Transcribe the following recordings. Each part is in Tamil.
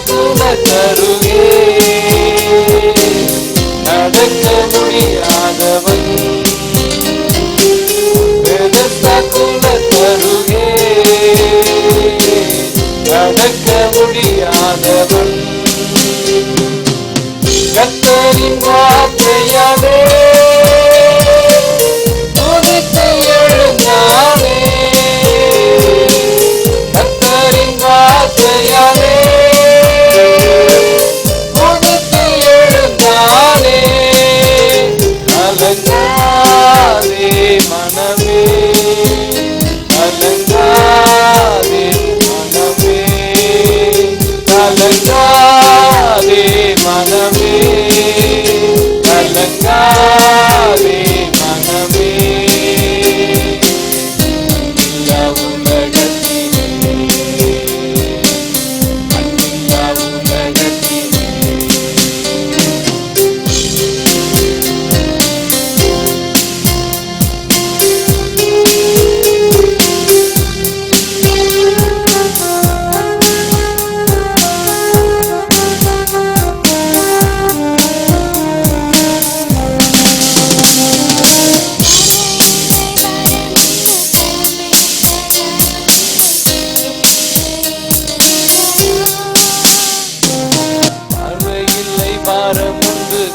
குலத்தருகே நடக்க முடியாதவன், குலத்தருகே நடக்க முடியாதவன், கர்த்தரின் வார்த்தையாலே துதித்து எழுந்தானே, கர்த்தரின் வார்த்தையாலே துதித்து எழுந்தானே, கலங்காதே மனமே, கலங்காதே மனமே, கலங்காதே மனமே, கலங்காதே மனமே, அன்பில்லா உலகத்திலே, அன்பில்லா உலகத்திலே,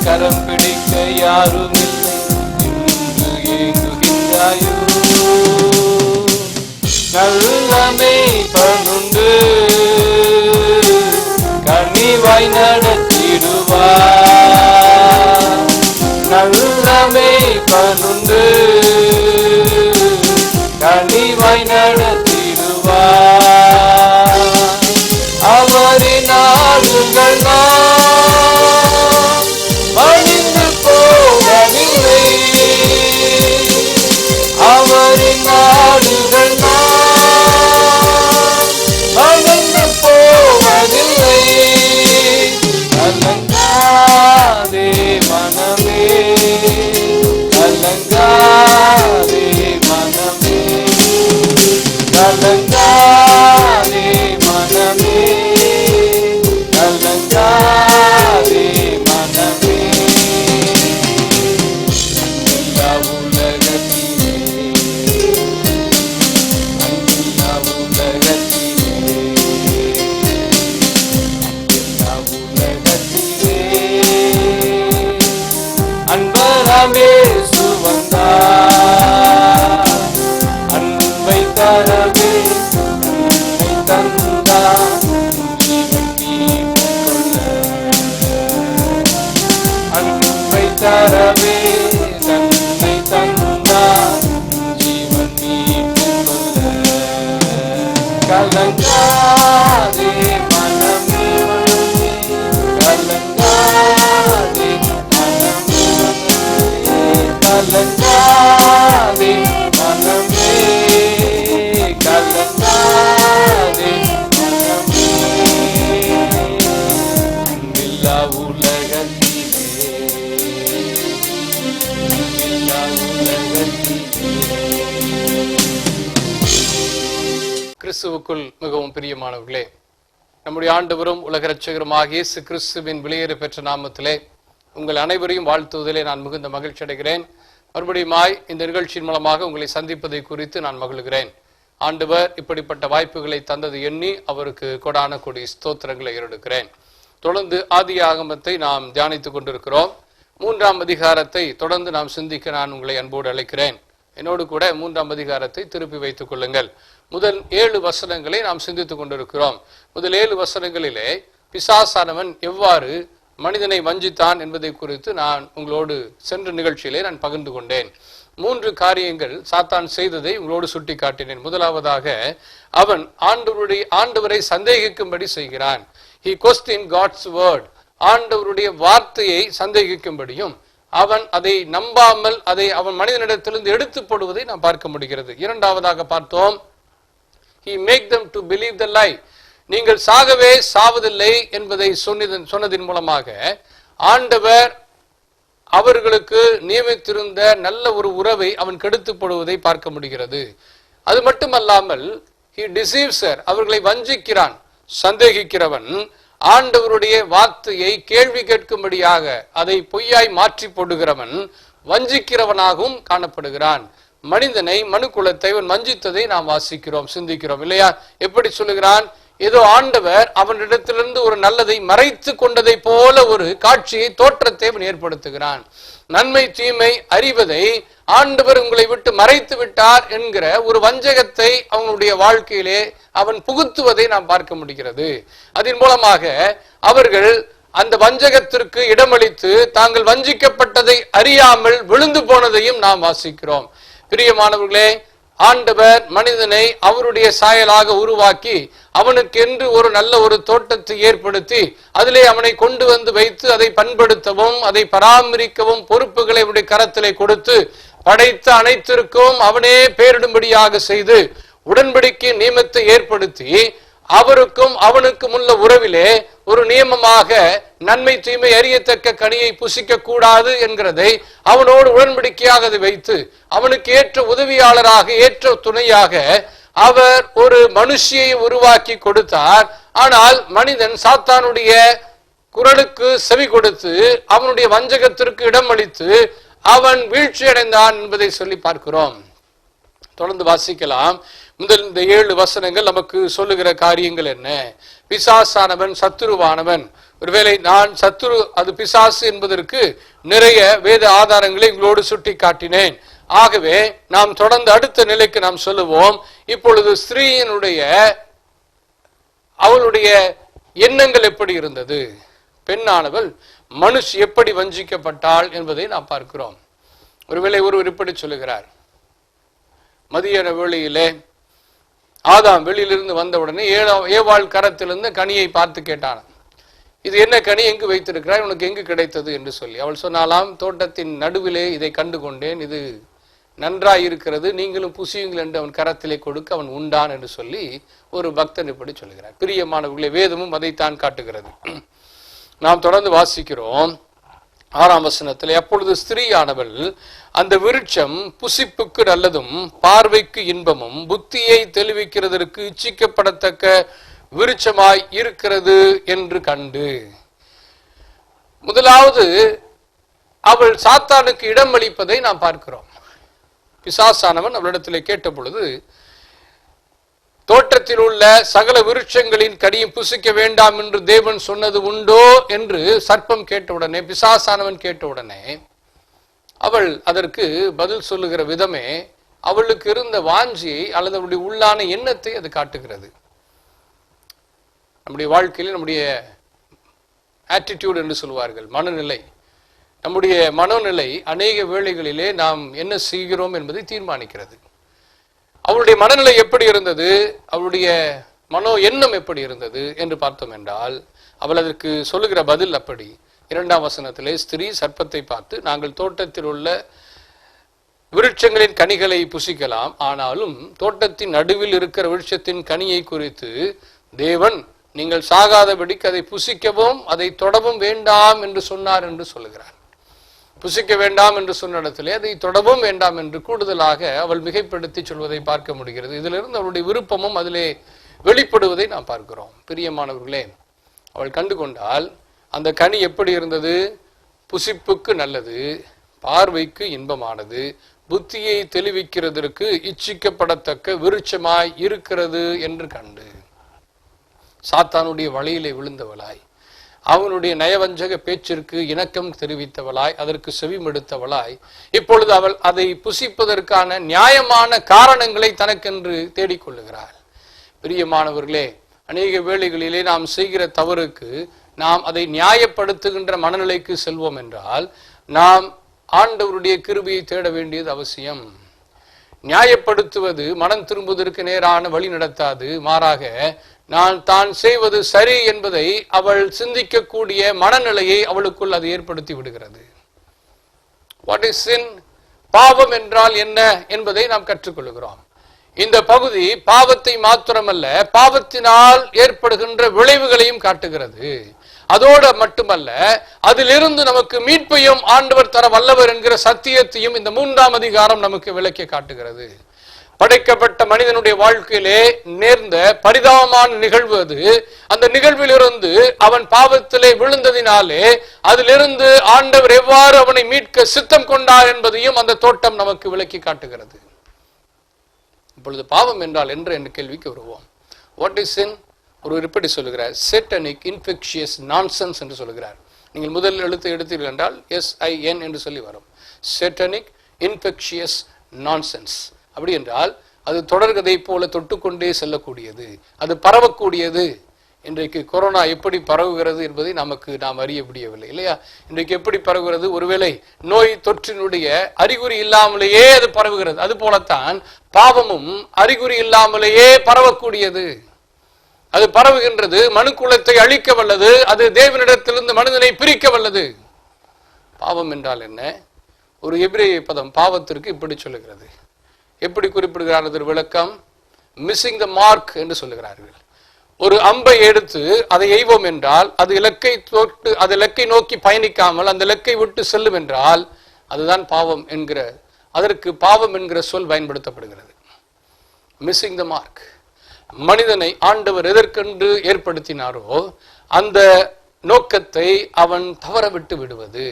கரம் பிடிக்க யாரும் இல்லை என்று ஏங்குகின்றாயோ, நல்லமை பணுண்டு கனிவாய் நடத்திடுவார், நல்லமை பணுண்டு கனிவாய் நடத்திடுவார், அவரின் நாடுகள் அழிந்து போகவில்லை, அவரின் நாடுகள் அழிந்து போவதில்லை, கலங்காதே மனமே, கலங்காதே மனமே, கலங்காதே மனமே, கலங்காதே மனமே, அன்பில்லா உலகத்திலே, அன்பில்லா உலகத்திலே, அன்பில்லா உலகத்திலே, அன்பராமே சுவந்தார், அன்பை தரவே அன்பை தந்தார், அன்பை தரவே தன்னை தந்தார், ஜீவன் மீட்டுக் கொள்ள, கலங்காதே மனமே, கலங்காதே மனமே, கலங்காதே மனமே, கலங்காதே மனமே, அன்பில்லா உலகத்திலே, அன்பில்லா உலகத்திலே. கிறிஸ்துவுக்குள் மிகவும் பிரியமானவர்களே, நம்முடைய ஆண்டவரும் உலக இரட்சகருமாகிய இயேசு கிறிஸ்துவின் வெளியேற பெற்ற நாமத்திலே உங்கள் அனைவரையும் வாழ்த்துவதிலே நான் மிகுந்த மகிழ்ச்சி அடைகிறேன். மறுபடியுமாய் இந்த நிகழ்ச்சியின் மூலமாக உங்களை சந்திப்பதை குறித்து நான் மகிழ்கிறேன். ஆண்டவர் இப்படிப்பட்ட வாய்ப்புகளை தந்தது எண்ணி அவருக்கு கொடான கொடி ஸ்தோத்திரங்களை ஏறெடுக்கிறேன். தொடர்ந்து ஆதி ஆகமத்தை நாம் தியானித்துக் கொண்டிருக்கிறோம். 3ஆம் அதிகாரத்தை தொடர்ந்து நாம் சிந்திக்க நான் உங்களை அன்போடு அழைக்கிறேன். என்னோடு கூட 3ஆம் அதிகாரத்தை திருப்பி வைத்துக் கொள்ளுங்கள். முதல் 7 வசனங்களை நாம் சிந்தித்துக் கொண்டிருக்கிறோம். முதல் 7 வசனங்களிலே பிசாசானவன் எவ்வாறு மனிதனை வஞ்சித்தான் என்பதை குறித்து நான் உங்களோடு சென்ற நிகழ்ச்சியிலே நான் பகிர்ந்து கொண்டேன். 3 காரியங்கள் சாத்தான் செய்ததை உங்களோடு சுட்டி காட்டினேன். முதலாவதாக அவன் ஆண்டவரை சந்தேகிக்கும்படி செய்கிறான். He questioned God's word. ஆண்டவருடைய வார்த்தையை சந்தேகிக்கும்படியும் அவன் அதை நம்பாமல் அதை அவன் மனிதனிடத்திலிருந்து எடுத்து போடுவதை நாம் பார்க்க முடிகிறது. இரண்டாவதாக பார்த்தோம், he make them to believe the lie. நீங்கள் சாகவே சாவதில்லை என்பதை சொன்னதின் மூலமாக ஆண்டவர் அவர்களுக்கு நியமித்திருந்த நல்ல ஒரு உறவை அவன் கெடுத்து போடுவதை பார்க்க முடிகிறது. அது மட்டுமல்லாமல் he deceives her. அவர்களை வஞ்சிக்கிறான். சந்தேகிக்கிறவன் ஆண்டவருடைய வார்த்தையை கேள்வி கேட்கும்படியாக அதை பொய்யாய் மாற்றி போடுகிறவன் வஞ்சிக்கிறவனாகவும் காணப்படுகிறான். மனிதனை, மனுக்குலத்தை அவன் வஞ்சித்ததை நாம் வாசிக்கிறோம், சிந்திக்கிறோம் இல்லையா? எப்படி சொல்லுகிறான்? ஏதோ ஆண்டவர் அவனிடத்திலிருந்து ஒரு நல்லதை மறைத்து கொண்டதை போல ஒரு காட்சியை, தோற்றத்தை அவன் ஏற்படுத்துகிறான். நன்மை தீமை அறிவதை ஆண்டவர் உங்களை விட்டு மறைத்து விட்டார் என்கிற ஒரு வஞ்சகத்தை அவனுடைய வாழ்க்கையிலே அவன் புகுத்துவதை நாம் பார்க்க முடிகிறது. அதன் மூலமாக அவர்கள் அந்த வஞ்சகத்திற்கு இடமளித்து தாங்கள் வஞ்சிக்கப்பட்டதை அறியாமல் விழுந்து போனதையும் நாம் வாசிக்கிறோம். பிரியமானவர்களே, ஆண்டவர் மனிதனை அவருடைய சாயலாக உருவாக்கி அவனுக்கென்று ஒரு நல்ல ஒரு தோட்டத்தை ஏற்படுத்தி அதிலே அவனை கொண்டு வந்து வைத்து அதை பண்படுத்தவும் அதை பராமரிக்கவும் பொறுப்புகளை அவருடைய கரத்திலே கொடுத்து படைத்த அனைத்திற்கும் அவனே பேரிடும்படியாக செய்து உடன்படிக்கை நியமத்தை ஏற்படுத்தி அவருக்கும் அவனுக்கும் உள்ள உறவிலே ஒரு நியமமாக நன்மை தீமை அறியத்தக்க கனியை புசிக்க கூடாது என்கிறதை அவனோடு உடன்படிக்கையாக அதை வைத்து அவனுக்கு ஏற்ற உதவியாளராக, ஏற்ற துணையாக அவர் ஒரு மனுஷியை உருவாக்கி கொடுத்தார். ஆனால் மனிதன் சாத்தானுடைய குரலுக்கு செவி கொடுத்து அவனுடைய வஞ்சகத்திற்கு இடம் அளித்து அவன் வீழ்ச்சி அடைந்தான் என்பதை சொல்லி பார்க்கிறோம். தொடர்ந்து வாசிக்கலாம். முதல் இந்த 7 வசனங்கள் நமக்கு சொல்லுகிற காரியங்கள் என்ன? பிசாசானவன் சத்துருவானவன். ஒருவேளை நான் சத்துரு, அது பிசாசு என்பதற்கு நிறைய வேத ஆதாரங்களை உங்களோடு சுட்டி காட்டினேன். ஆகவே நாம் தொடர்ந்து அடுத்த நிலைக்கு நாம் சொல்லுவோம். இப்பொழுது ஸ்திரீயினுடைய அவளுடைய எண்ணங்கள் எப்படி இருந்தது, பெண்ணானவள் மனுஷ் எப்படி வஞ்சிக்கப்பட்டாள் என்பதை நாம் பார்க்கிறோம். ஒருவேளை ஒருவர் இப்படி சொல்லுகிறார், மதியான வேளையிலே ஆதாம் வெளியிலிருந்து வந்தவுடனே ஏவாள் கரத்திலிருந்து கனியை பார்த்து கேட்டான், இது என்ன கனி, எங்கு வைத்திருக்கிறாய், உனக்கு எங்கு கிடைத்தது என்று சொல்லி. அவள் சொன்னாலாம், தோட்டத்தின் நடுவிலே இதை கண்டு கொண்டேன், இது நன்றாய் இருக்கிறது, நீங்களும் புசியுங்கள் என்று அவன் கரத்திலே கொடுக்க அவன் உண்டான் என்று சொல்லி ஒரு பக்தன் இப்படி சொல்லுகிறார். பிரியமானவர்களே, வேதமும் அதைத்தான் காட்டுகிறது. நாம் தொடர்ந்து வாசிக்கிறோம் 6ஆம் வசனத்தில், அப்பொழுது ஸ்திரீயானவள் அந்த விருட்சம் புசிப்புக்கு நல்லதும் பார்வைக்கு இன்பமும் புத்தியை தெளிவிக்கிறதற்கு இச்சிக்கப்படத்தக்க விருட்சமாய் இருக்கிறது என்று கண்டு. முதலாவது அவள் சாத்தானுக்கு இடம் அளிப்பதை நாம் பார்க்கிறோம். பிசாசானவன் அவளிடத்திலே கேட்ட பொழுது, தோட்டத்தில் உள்ள சகல விருட்சங்களின் கனியும் புசிக்க வேண்டாம் என்று தேவன் சொன்னது உண்டோ என்று சர்ப்பம் கேட்டவுடனே, பிசாசானவன் கேட்டவுடனே அவள் அதற்கு பதில் சொல்லுகிற விதமே அவளுக்கு இருந்த வாஞ்சியை அல்லது அவளுடைய உள்ளான எண்ணத்தை அது காட்டுகிறது. நம்முடைய வாழ்க்கையில் நம்முடைய ஆட்டிடியூட் என்று சொல்வார்கள், மனநிலை. நம்முடைய மனோநிலை அநேக வேளைகளிலே நாம் என்ன செய்கிறோம் என்பதை தீர்மானிக்கிறது. அவளுடைய மனநிலை எப்படி இருந்தது, அவளுடைய மனோ எண்ணம் எப்படி இருந்தது என்று பார்த்தோம் என்றால், அவள் அதற்கு சொல்லுகிற பதில் அப்படி. 2ஆம் வசனத்திலே, ஸ்திரீ சர்ப்பத்தை பார்த்து, நாங்கள் தோட்டத்தில் உள்ள விருட்சங்களின் கனிகளை புசிக்கலாம், ஆனாலும் தோட்டத்தின் நடுவில் இருக்கிற விருட்சத்தின் கனியை குறித்து தேவன் நீங்கள் சாகாதபடிக்கு அதை புசிக்கவும் அதை தொடவும் வேண்டாம் என்று சொன்னார் என்று சொல்லுகிறார். புசிக்க வேண்டாம் என்று சொன்ன இடத்திலே அதை தொடவும் வேண்டாம் என்று கூடுதலாக அவள் மிகைப்படுத்தி சொல்வதை பார்க்க முடிகிறது. இதிலிருந்து அவளுடைய விருப்பமும் அதிலே வெளிப்படுவதை நாம் பார்க்கிறோம். பிரியமானவர்களே, அவள் கண்டு கொண்டால் அந்த கனி எப்படி இருந்தது, புசிப்புக்கு நல்லது, பார்வைக்கு இன்பமானது, புத்தியை தெளிவிக்கிறதற்கு இச்சிக்கப்படத்தக்க விருட்சமாய் இருக்கிறது என்று கண்டு. சாத்தானுடைய வழியிலே விழுந்தவளாய், அவனுடைய நயவஞ்சக பேச்சிற்கு இணக்கம் தெரிவித்தவளாய், அதற்கு செவிமடுத்தவளாய், இப்பொழுது அவள் அதை புசிப்பதற்கான நியாயமான காரணங்களை தனக்கென்று தேடிக்கொள்ளுகிறாள். பிரியமானவர்களே, அநேக வேளைகளிலே நாம் செய்கிற தவறுக்கு நாம் அதை நியாயப்படுத்துகின்ற மனநிலைக்கு செல்வோம் என்றால் நாம் ஆண்டவருடைய கிருபையை தேட வேண்டியது அவசியம். நியாயப்படுத்துவது மனம் திரும்புவதற்கு நேரான வழி நடத்தாது. மாறாக நான் தான் செய்வது சரி என்பதை அவள் சிந்திக்கக்கூடிய மனநிலையை அவளுக்குள் அது ஏற்படுத்தி விடுகிறது. What is sin? பாவம் என்றால் என்ன என்பதை நாம் கற்றுக்கொள்கிறோம். இந்த பகுதி பாவத்தை மாத்திரமல்ல, பாவத்தினால் ஏற்படுகின்ற விளைவுகளையும் காட்டுகிறது. அதோடு மட்டுமல்ல, அதிலிருந்து நமக்கு மீட்பையும் ஆண்டவர் தர வல்லவர் என்கிற சத்தியத்தையும் இந்த 3ஆம் அதிகாரம் நமக்கு விளக்கி காட்டுகிறது. படைக்கப்பட்ட மனிதனுடைய வாழ்க்கையிலே நேர்ந்த பரிதாபமான நிகழ்வு அது. அந்த நிகழ்விலிருந்து அவன் பாவத்திலே விழுந்ததினாலே அதிலிருந்து ஆண்டவர் எவ்வாறு அவனை மீட்க சித்தம் கொண்டார் என்பதையும் அந்த தோட்டம் நமக்கு விளக்கி காட்டுகிறது. இப்பொழுது பாவம் என்றால் என்ற கேள்விக்கு வருவோம். What is sin? ஒரு இப்படி சொல்லுகிறார், சேட்டனிக் இன்ஃபெக்ஷியஸ் நான்சென்ஸ் என்று சொல்லுகிறார். நீங்கள் முதல் எழுத்து எடுத்தீர்கள் என்றால் SIN என்று சொல்லி வரும். Satanic infectious nonsense. அப்படி என்றால் அது தொடர்கதை போல தொட்டுக்கொண்டே செல்லக்கூடியது, அது பரவக்கூடியது. இன்றைக்கு கொரோனா எப்படி பரவுகிறது என்பதை நாம் அறிய முடியவில்லை இல்லையா? இன்றைக்கு எப்படி பரவுகிறது? ஒருவேளை நோய் தொற்றினுடைய அறிகுறி இல்லாமலேயே அது பரவுகிறது. அது போலத்தான் பாவமும் அறிகுறி இல்லாமலேயே பரவக்கூடியது. அது பரவுகின்றது, மனுக்குலத்தை அழிக்க வல்லது, அது தேவனிடத்திலிருந்து மனிதனை பிரிக்க வல்லது. பாவம் என்றால் என்ன? ஒரு எபிரேய பதம் பாவத்திற்கு இப்படி சொல்லுகிறது. எப்படி குறிப்பிடுகிறார் அதற்கு விளக்கம்? மிஸ்ஸிங் த மார்க் என்று சொல்லுகிறார்கள். ஒரு அம்பை எடுத்து அதை எய்வோம் என்றால் அது இலக்கை நோக்கி பயணிக்காமல் அந்த இலக்கை விட்டு செல்லும் என்றால் அதுதான் பாவம் என்கிற, அதற்கு பாவம் என்கிற சொல் பயன்படுத்தப்படுகிறது. Missing the mark. மனிதனை ஆண்டவர் எதற்கென்று ஏற்படுத்தினாரோ அந்த நோக்கத்தை அவன் தவற விட்டு விடுவது.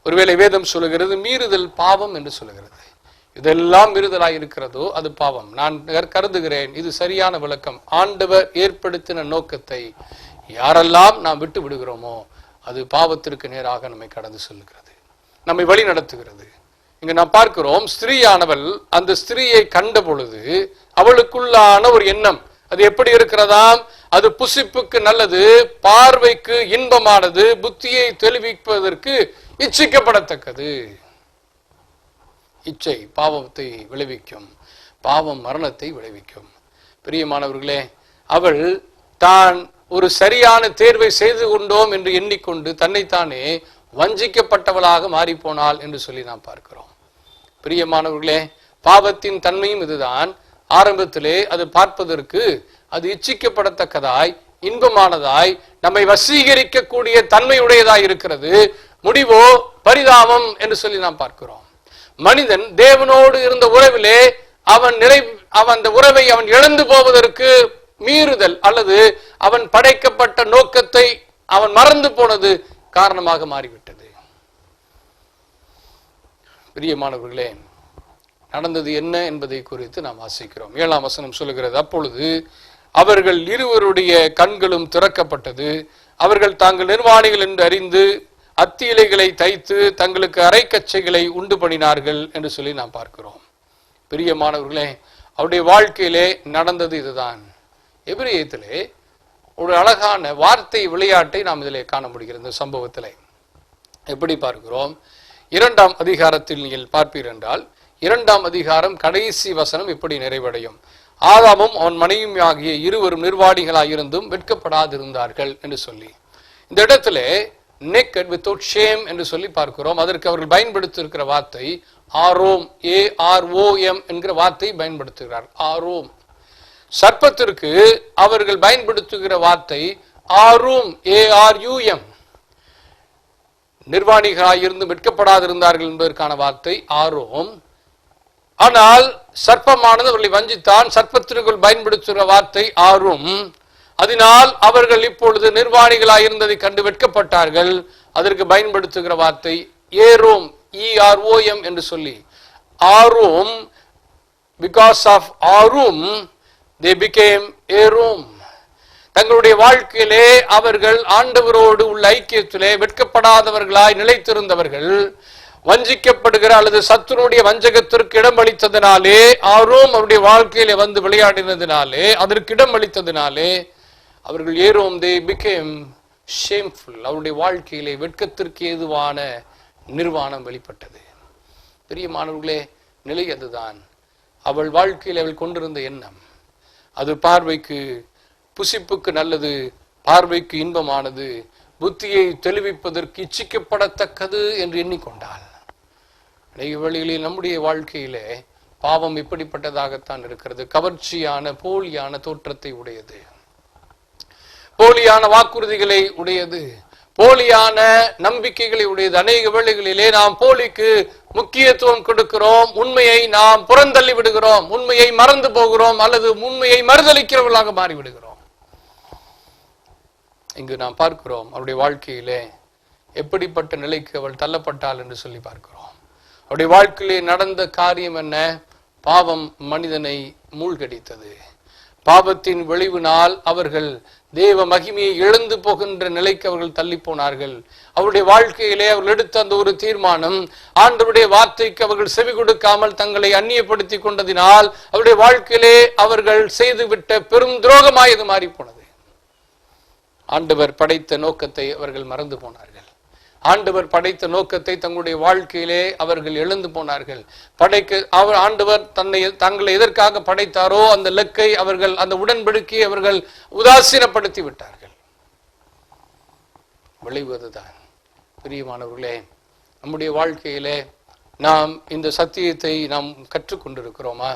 ஒருவேளை வேதம் சொல்லுகிறது மீறுதல் பாவம் என்று சொல்லுகிறது. இதெல்லாம் மீறுதலாய் இருக்கிறதோ அது பாவம். நான் கருதுகிறேன் இது சரியான விளக்கம். ஆண்டவர் ஏற்படுத்தின நோக்கத்தை யாரெல்லாம் நாம் விட்டு விடுகிறோமோ அது பாவத்திற்கு நேராக நம்மை கடந்து செல்கிறது, நம்மை வழி நடத்துகிறது. இங்க நாம் பார்க்கிறோம், ஸ்திரீயானவள் அந்த ஸ்திரீயை கண்ட பொழுது அவளுக்குள்ளான ஒரு எண்ணம் அது எப்படி இருக்கிறதாம்? அது புசிப்புக்கு நல்லது, பார்வைக்கு இன்பமானது, புத்தியை தெளிவிப்பதற்கு இச்சிக்கப்படத்தக்கது. இச்சை பாவத்தை விளைவிக்கும், பாவம் மரணத்தை விளைவிக்கும். பிரியமானவர்களே, அவள் தான் ஒரு சரியான தேர்வை செய்து கொண்டோம் என்று எண்ணிக்கொண்டு தன்னைத்தானே வஞ்சிக்கப்பட்டவளாக மாறி போனாள் என்று சொல்லி நாம் பார்க்கிறோம். பிரியமானவர்களே, பாவத்தின் தன்மையும் இதுதான். ஆரம்பத்திலே அது பார்ப்பதற்கு அது இச்சிக்கப்படத்தக்கதாய் இன்பமானதாய் நம்மை வசீகரிக்கக்கூடிய தன்மையுடையதாய் இருக்கிறது. முடிவோ பரிதாபம் என்று சொல்லி நாம் பார்க்கிறோம். மனிதன் தேவனோடு இருந்த உறவிலே அவன் அந்த உறவை அவன் இழந்து போவதற்கு மீறுதல் அல்லது அவன் படைக்கப்பட்ட நோக்கத்தை அவன் மறந்து போனது காரணமாக மாறிவிட்டது. பிரியமானவர்களே, நடந்தது என்ன என்பதை குறித்து நாம் வாசிக்கிறோம். 7ஆம் வசனம் சொல்லுகிறது, அப்பொழுது அவர்கள் இருவருடைய கண்களும் திறக்கப்பட்டது, அவர்கள் தாங்கள் நிர்வாணிகள் என்று அறிந்து அத்தி இலைகளை தைத்து தங்களுக்கு அரைக்கச்சைகளை உண்டு பண்ணினார்கள் என்று சொல்லி நாம் பார்க்கிறோம். பிரியமானவர்களே, அவருடைய வாழ்க்கையிலே நடந்தது இதுதான். எபிரேயத்திலே ஒரு அழகான வார்த்தை விளையாட்டை நாம் இதிலே காண முடிகிறது. இந்த சம்பவத்திலே எப்படி பார்க்கிறோம்? 2ஆம் அதிகாரத்தில் நீங்கள் பார்ப்பீர்கள் என்றால் 2ஆம் அதிகாரம் கடைசி வசனம் இப்படி நிறைவடையும், ஆதாமும் அவன் மனைவியும் ஆகிய இருவரும் நிர்வாணிகளாயிருந்தும் வெட்கப்படாதிருந்தார்கள் என்று சொல்லி. இந்த இடத்துல naked without shame என்று சொல்லி பார்க்கிறோம். அதற்கு அவர்கள் பயன்படுத்தியிருக்கிற வார்த்தை ஆரோம், AROM என்கிற வார்த்தை பயன்படுத்துகிறார். ஆரோம். சர்ப்பத்திற்கு அவர்கள் பயன்படுத்துகிற வார்த்தை ஆரும், ARUM. நிர்வாணிகளாயிருந்து வெட்கப்படாதிருந்தார்கள் என்பதற்கான வார்த்தை ஆரோம். ஆனால் சர்ப்பமானது அவர்களை வஞ்சித்தான். சர்ப்பத்திற்குள் பயன்படுத்துகிற வார்த்தை ஆரும். அதனால் அவர்கள் இப்பொழுது நிர்வாணிகளாயிருந்ததை கண்டு வெட்கப்பட்டார்கள். அதற்கு பயன்படுத்துகிற வார்த்தை ஏரோம், EROM என்று சொல்லி. ஆரும், because of ஆரும் they became ஏரோம். தங்களுடைய வாழ்க்கையிலே அவர்கள் ஆண்டவரோடு உள்ள ஐக்கியத்திலே வெட்கப்படாதவர்களாய் நிலைத்திருந்தவர்கள். வஞ்சிக்கப்படுகிற அல்லது சத்துருடைய வஞ்சகத்திற்கு இடமளித்ததினாலே, ஆரோம் அவருடைய வாழ்க்கையிலே வந்து விளையாடினதினாலே, அதற்கு இடமளித்ததினாலே அவர்கள் ஏரோம், they became shameful. அவருடைய வாழ்க்கையிலே வெட்கத்திற்கு ஏதுவான நிர்வாணம் வெளிப்பட்டது. பிரியமானவர்களே, நிலை அதுதான். அவள் வாழ்க்கையில் அவள் கொண்டிருந்த எண்ணம் அது பார்வைக்கு புசிப்புக்கு நல்லது, பார்வைக்கு இன்பமானது, புத்தியை தெளிவிப்பதற்கு இச்சிக்கப்படத்தக்கது என்று எண்ணிக்கொண்டாள். வழிகளில் நம்முடைய வாழ்க்கையிலே பாவம் இப்படிப்பட்டதாகத்தான் இருக்கிறது. கவர்ச்சியான போலியான தோற்றத்தை உடையது, போலியான வாக்குறுதிகளை உடையது, போலியான நம்பிக்கைகளை உடையது. அநேக வேளைகளிலே நாம் போலிக்கு முக்கியத்துவம் கொடுக்கிறோம், உண்மையை நாம் புறந்தள்ளி விடுகிறோம், உண்மையை மறந்து போகிறோம், அல்லது உண்மையை மறுதளிக்கிறவர்களாக மாறிவிடுகிறோம். இங்கு நாம் பார்க்கிறோம் அவருடைய வாழ்க்கையிலே எப்படிப்பட்ட நிலைக்கு அவள் தள்ளப்பட்டாள் என்று சொல்லி பார்க்கிறோம். அவருடைய வாழ்க்கையிலே நடந்த காரியம் என்ன? பாவம் மனிதனை மூழ்கடித்தது. பாவத்தின் விளைவினால் அவர்கள் தேவ மகிமையை இழந்து போகின்ற நிலைக்கு அவர்கள் தள்ளி போனார்கள். அவருடைய வாழ்க்கையிலே அவர்கள் எடுத்த அந்த ஒரு தீர்மானம், ஆண்டவருடைய வார்த்தைக்கு அவர்கள் செவி கொடுக்காமல் தங்களை அந்நியப்படுத்தி கொண்டதினால் அவருடைய வாழ்க்கையிலே அவர்கள் செய்துவிட்ட பெரும் துரோகமாய் இது மாறி போனது. ஆண்டவர் படைத்த நோக்கத்தை அவர்கள் மறந்து போனார்கள். ஆண்டவர் படைத்த நோக்கத்தை தங்களுடைய வாழ்க்கையிலே அவர்கள் இழந்து போனார்கள். ஆண்டவர் தங்களை எதற்காக படைத்தாரோ அந்த இலக்கை அவர்கள், அந்த உடன்படிக்கையை அவர்கள் உதாசீனப்படுத்தி விட்டார்கள். விளைவதுதான். பிரியமானவர்களே, நம்முடைய வாழ்க்கையிலே நாம் இந்த சத்தியத்தை நாம் கற்றுக்கொண்டிருக்கிறோமா?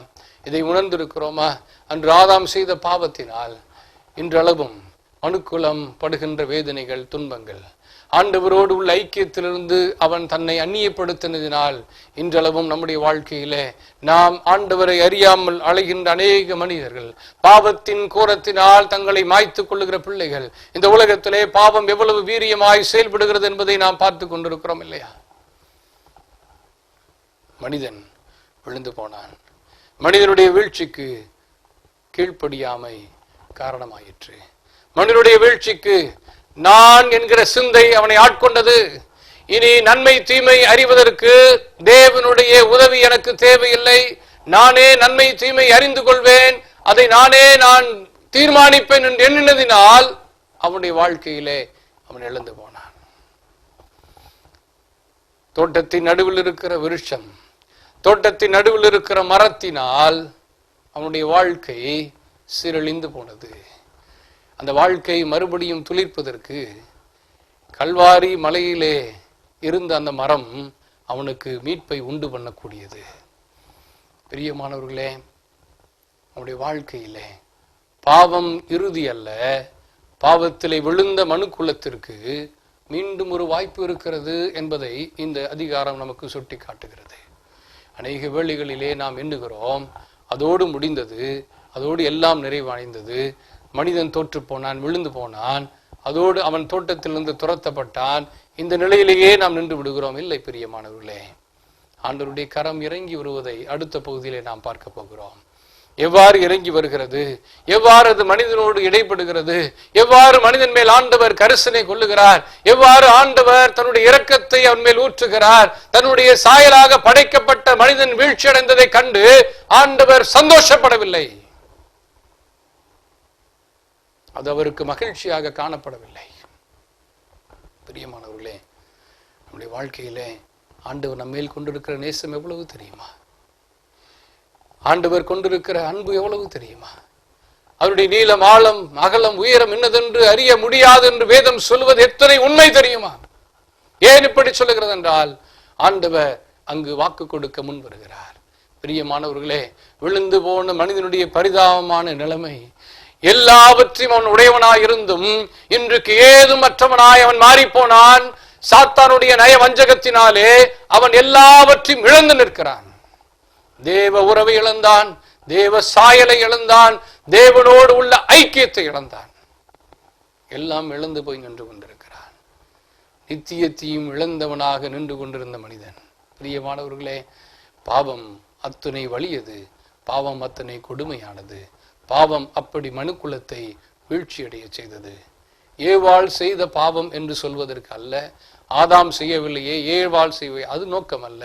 இதை உணர்ந்திருக்கிறோமா? அன்று ஆதாம் செய்த பாவத்தினால் இன்றளவும் மனுக்குலம் படுகின்ற வேதனைகள், துன்பங்கள், ஆண்டவரோடு உள்ள ஐக்கியத்திலிருந்து அவன் தன்னை அந்நியப்படுத்தினதினால் இன்றளவும் நம்முடைய வாழ்க்கையிலே நாம் ஆண்டவரை அறியாமல் அலைகின்ற அநேக மனிதர்கள், பாவத்தின் கோரத்தினால் தங்களை மாய்த்துக் கொள்ளுகிற பிள்ளைகள், இந்த உலகத்திலே பாவம் எவ்வளவு வீரியமாய் செயல்படுகிறது என்பதை நாம் பார்த்து கொண்டிருக்கிறோம் இல்லையா? மனிதன் விழுந்து போனான். மனிதனுடைய வீழ்ச்சிக்கு கீழ்ப்படியாமை காரணமாயிற்று. மனிதனுடைய வீழ்ச்சிக்கு நான் என்கிற சிந்தை அவனை ஆட்கொண்டது. இனி நன்மை தீமை அறிவதற்கு தேவனுடைய உதவி எனக்கு தேவையில்லை, நானே நன்மை தீமை அறிந்து கொள்வேன், அதை நான் தீர்மானிப்பேன் என்று எண்ணினதினால் அவனுடைய வாழ்க்கையிலே அவன் இழந்து போனான். தோட்டத்தின் நடுவில் இருக்கிற விருட்சம், தோட்டத்தின் நடுவில் இருக்கிற மரத்தினால் அவனுடைய வாழ்க்கை சீரழிந்து போனது. அந்த வாழ்க்கை மறுபடியும் துளிர்ப்பதற்கு கல்வாரி மலையிலே இருந்த அந்த மரம் அவனுக்கு மீட்பை உண்டு பண்ணக்கூடியது. பிரியமானவர்களே, அவனுடைய வாழ்க்கையிலே பாவம் இறுதி அல்ல. பாவத்திலே விழுந்த மனுக்குலத்திற்கு மீண்டும் ஒரு வாய்ப்பு இருக்கிறது என்பதை இந்த அதிகாரம் நமக்கு சுட்டி காட்டுகிறது. அநேக வேளைகளிலே நாம் எண்ணுகிறோம் அதோடு முடிந்தது, அதோடு எல்லாம் நிறைவடைந்தது, மனிதன் தோற்று போனான், விழுந்து போனான், அதோடு அவன் தோட்டத்திலிருந்து துரத்தப்பட்டான், இந்த நிலையிலேயே நாம் நின்று விடுகிறோம். இல்லை பிரியமானவர்களே, ஆண்டவருடைய கரம் இறங்கி வருவதை அடுத்த பகுதியிலே நாம் பார்க்க போகிறோம். எவ்வாறு இறங்கி வருகிறது, எவ்வாறு அது மனிதனோடு இடைப்படுகிறது, எவ்வாறு மனிதன் மேல் ஆண்டவர் கரிசனை கொள்ளுகிறார், எவ்வாறு ஆண்டவர் தன்னுடைய இரக்கத்தை அவன் மேல் ஊற்றுகிறார். தன்னுடைய சாயலாக படைக்கப்பட்ட மனிதன் வீழ்ச்சி அடைந்ததை கண்டு ஆண்டவர் சந்தோஷப்படவில்லை. அது அவருக்கு மகிழ்ச்சியாக காணப்படவில்லை. பிரியமானவர்களே, நம்முடைய வாழ்க்கையிலே ஆண்டவர் நம்ம மேல் கொண்டிருக்கிற நேசம் எவ்வளவு தெரியுமா? ஆண்டவர் கொண்டிருக்கிற அன்பு எவ்வளவு தெரியுமா? அவருடைய நீளம், ஆழம், அகலம், உயரம் என்னதென்று அறிய முடியாது என்று வேதம் சொல்வது எத்தனை உண்மை தெரியுமா? ஏன் இப்படி சொல்லுகிறது என்றால், ஆண்டவர் அங்கு வாக்கு கொடுக்க முன் வருகிறார். பிரியமானவர்களே, விழுந்து போன மனிதனுடைய பரிதாபமான நிலைமை, எல்லாவற்றையும் அவன் உடையவனாய் இருந்தும் இன்றைக்கு ஏதும் மற்றவனாய் அவன் மாறிப்போனான். சாத்தானுடைய நய வஞ்சகத்தினாலே அவன் எல்லாவற்றையும் இழந்து நிற்கிறான். தேவ உறவை இழந்தான், தேவ சாயலை இழந்தான், தேவனோடு உள்ள ஐக்கியத்தை இழந்தான். எல்லாம் இழந்து போய் நின்று கொண்டிருக்கிறான். நித்தியத்தையும் இழந்தவனாக நின்று கொண்டிருந்த மனிதன். பிரியமானவர்களே, பாவம் அத்தனை வலியது, பாவம் அத்தனை கொடுமையானது. பாவம் அப்படி மனுக்குலத்தை வீழ்ச்சியடைய செய்தது. ஏவாள் செய்த பாவம் என்று சொல்வதற்கு அல்ல, ஆதாம் செய்யவில்லையே ஏவாள் செய்வே, அது நோக்கம் அல்ல.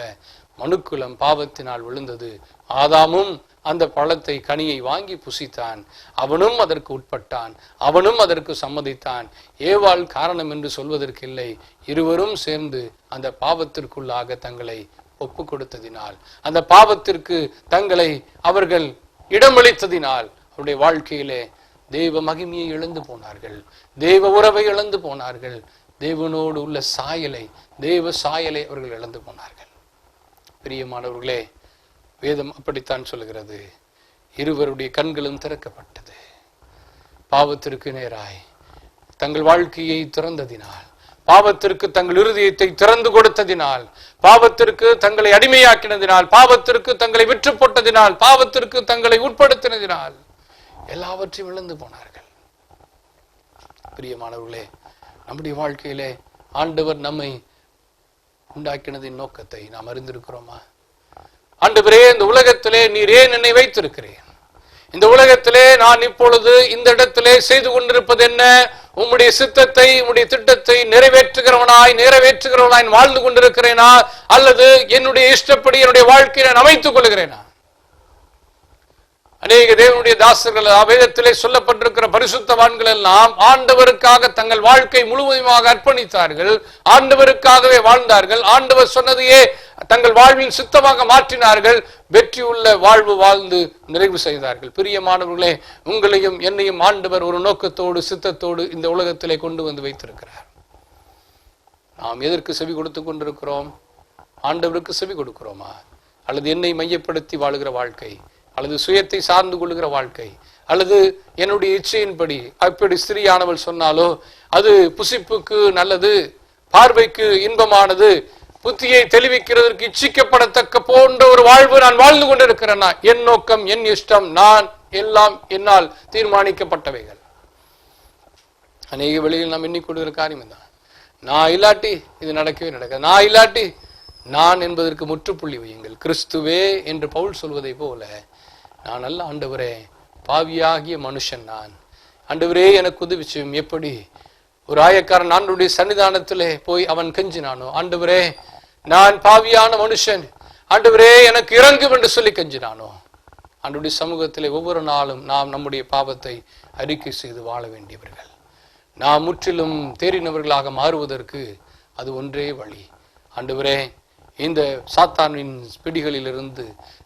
மனுக்குலம் பாவத்தினால் விழுந்தது. ஆதாமும் அந்த பழத்தை, கனியை வாங்கி புசித்தான். அவனும் அதற்கு உட்பட்டான், அவனும் அதற்கு சம்மதித்தான். ஏவாள் காரணம் என்று சொல்வதற்கு இல்லை. இருவரும் சேர்ந்து அந்த பாவத்திற்குள்ளாக தங்களை ஒப்பு கொடுத்ததினால், அந்த பாவத்திற்கு தங்களை அவர்கள் இடமளித்ததினால் அவருடைய வாழ்க்கையிலே தேவ மகிமையை இழந்து போனார்கள், தேவ உறவை இழந்து போனார்கள், தேவனோடு உள்ள சாயலை, தேவ சாயலை அவர்கள் இழந்து போனார்கள். பிரியமானவர்களே, வேதம் அப்படித்தான் சொல்லுகிறது. இருவருடைய கண்களும் திறக்கப்பட்டது. பாவத்திற்கு நேராய் தங்கள் வாழ்க்கையை திறந்ததினால், பாவத்திற்கு தங்கள் இருதயத்தை திறந்து கொடுத்ததினால், பாவத்திற்கு தங்களை அடிமையாக்கினதினால், பாவத்திற்கு தங்களை விற்று போட்டதினால், பாவத்திற்கு தங்களை உட்படுத்தினதினால் எல்லாவற்றையும் இழந்து போனார்கள். பிரியமானவர்களே, நம்முடைய வாழ்க்கையிலே ஆண்டவர் நம்மை உண்டாக்கினதின் நோக்கத்தை நாம் அறிந்திருக்கிறோமா? ஆண்டவரே, இந்த உலகத்திலே நீர் ஏன் என்னை வைத்திருக்கிறேன்? இந்த உலகத்திலே நான் இப்பொழுது இந்த இடத்திலே செய்து கொண்டிருப்பது என்ன? உம்முடைய சித்தத்தை, உம்முடைய திட்டத்தை நிறைவேற்றுகிறவனாய் வாழ்ந்து கொண்டிருக்கிறேனா, அல்லது என்னுடைய இஷ்டப்படி என்னுடைய வாழ்க்கையை நான் அமைத்துக் கொள்கிறேனா? அநேக தேவனுடைய தாசர்கள், வேதத்திலே சொல்லப்பட்டிருக்கிற பரிசுத்தவான்கள் எல்லாம் ஆண்டவருக்காக தங்கள் வாழ்க்கை முழுவதுமாக அர்ப்பணித்தார்கள், ஆண்டவருக்காகவே வாழ்ந்தார்கள், ஆண்டவர் சொன்னதையே தங்கள் வாழ்வின் சித்தமாக மாற்றினார்கள், வெற்றியுள்ள வாழ்வு வாழ்ந்து நிறைவு செய்தார்கள். பிரியமானவர்களே, உங்களையும் என்னையும் ஆண்டவர் ஒரு நோக்கத்தோடு சித்தத்தோடு இந்த உலகத்திலே கொண்டு வந்து வைத்திருக்கிறார். நாம் எதற்கு செவி கொடுத்து கொண்டிருக்கிறோம்? ஆண்டவருக்கு செவி கொடுக்கிறோமா, அல்லது என்னை மையப்படுத்தி வாழுகிற வாழ்க்கை, அல்லது சுயத்தை சார்ந்து கொள்ளுகிற வாழ்க்கை, அல்லது என்னுடைய இச்சையின்படி அப்படி ஸ்திரீயானவள் சொன்னாலோ அது புசிப்புக்கு நல்லது, பார்வைக்கு இன்பமானது, புத்தியை தெளிவிக்கிறதற்கு இச்சிக்கப்படத்தக்க போன்ற ஒரு வாழ்வு நான் வாழ்ந்து கொண்டிருக்கிறேன்னா, என் நோக்கம், என் இஷ்டம், நான் எல்லாம் என்னால் தீர்மானிக்கப்பட்டவைகள். அநேக வழியில் நாம் எண்ணிக்கொள்கிற காரியம் தான். நான் இல்லாட்டி இது நடக்கவே நடக்காது, நான் இல்லாட்டி நான் என்பதற்கு முற்றுப்புள்ளி வையுங்கள். கிறிஸ்துவே என்று பவுல் சொல்வதை போல, நான் அல்ல ஆண்டவரே, பாவியாகிய மனுஷன் நான், ஆண்டவரே எனக்கு உதவி செய்யும். எப்படி ஒரு ஆயக்காரன் ஆண்டவருடைய சன்னிதானத்திலே போய் அவன் கெஞ்சினானோ, ஆண்டவரே நான் பாவியான மனுஷன், ஆண்டவரே எனக்கு இறங்கும் என்று சொல்லி கெஞ்சினானோ, ஆண்டவருடைய சமூகத்திலே ஒவ்வொரு நாளும் நாம் நம்முடைய பாவத்தை அறிக்கை செய்து வாழ வேண்டியவர்கள். நாம் முற்றிலும் தேறினவர்களாக மாறுவதற்கு அது ஒன்றே வழி. ஆண்டவரே, இந்த சாத்தானின் பிடிகளிலிருந்து,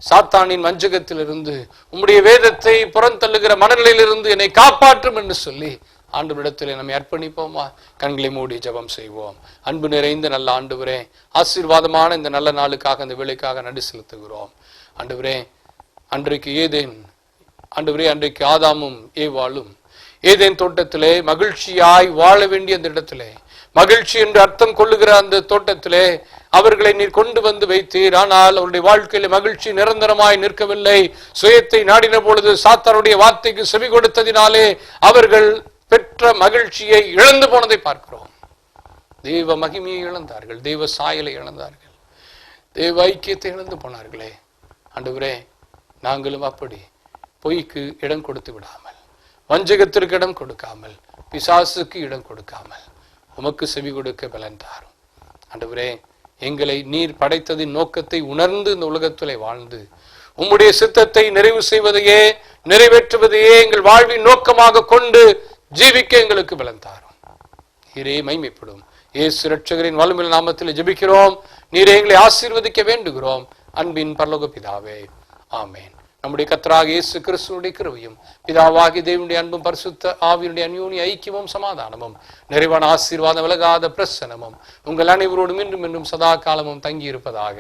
சாத்தானின் வஞ்சகத்திலிருந்து, உம்முடைய வேதத்தை புறந்தள்ளுகிற மனநிலையிலிருந்து என்னை காப்பாற்றும் என்று சொல்லி ஆண்டவரிடத்திலே நம்மை அர்ப்பணிப்போமா? கண்களை மூடி ஜெபம் செய்வோம். அன்பு நிறைந்த நல்ல ஆண்டவரே, ஆசீர்வாதமான இந்த நல்ல நாளுக்காக, இந்த வேளைக்காக நன்றி செலுத்துகிறோம். ஆண்டவரே, அன்றைக்கு ஆதாமும் ஏவாளும் ஏதேன் தோட்டத்திலே மகிழ்ச்சியாய் வாழ வேண்டிய அந்த இடத்திலே, மகிழ்ச்சி என்று அர்த்தம் கொள்ளுகிற அந்த தோட்டத்திலே அவர்களை நீர் கொண்டு வந்து வைத்தீர். ஆனால் அவருடைய வாழ்க்கையில மகிழ்ச்சி நிரந்தரமாய் நிற்கவில்லை. சுயத்தை நாடின பொழுது, சாத்தானுடைய வார்த்தைக்கு செவி கொடுத்ததினாலே அவர்கள் பெற்ற மகிழ்ச்சியை இழந்து போனதை பார்க்கிறோம். தெய்வ மகிமையை இழந்தார்கள், தெய்வ சாயலை இழந்தார்கள், தெய்வ ஐக்கியத்தை இழந்து போனார்களே. ஆண்டவரே, நாங்களும் அப்படி பொய்க்கு இடம் கொடுத்து விடாமல், வஞ்சகத்திற்கு இடம் கொடுக்காமல், பிசாசுக்கு இடம் கொடுக்காமல் உமக்கு செவி கொடுக்க பலன் தாரும். ஆண்டவரே, எங்களை நீர் படைத்ததின் நோக்கத்தை உணர்ந்து இந்த உலகத்திலே வாழ்ந்து உம்முடைய சித்தத்தை நிறைவேற்றுவதையே எங்கள் வாழ்வின் நோக்கமாக கொண்டு ஜீவிக்க எங்களுக்கு பலன் தாரும். நீரே மகிமைப்படும். இயேசு இரட்சகரின் வல்லமையுள்ள நாமத்தில் ஜெபிக்கிறோம். நீரே எங்களை ஆசீர்வதிக்க வேண்டுகிறோம். அன்பின் பரலோக பிதாவே, ஆமேன். நம்முடைய கர்த்தராகிய இயேசு கிறிஸ்துவின் கிருபையும், பிதாவாகிய தேவனுடைய அன்பும், பரிசுத்த ஆவியினுடைய அந்யோன்ய ஐக்கியமும், சமாதானமும், நிறைவான ஆசீர்வாதம், விலகாத பிரசன்னமும் உங்கள் அனைவரோடும் இன்றும் என்றும் சதா காலமும் தங்கி இருப்பதாக.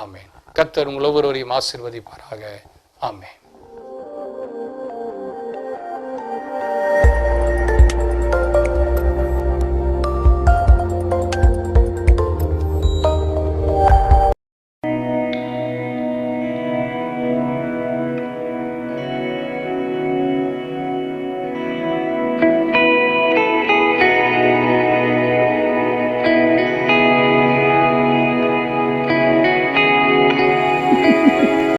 ஆமேன். கர்த்தர் உங்கள் ஒவ்வொருவரையும் ஆசீர்வதிப்பாராக. ஆமேன்.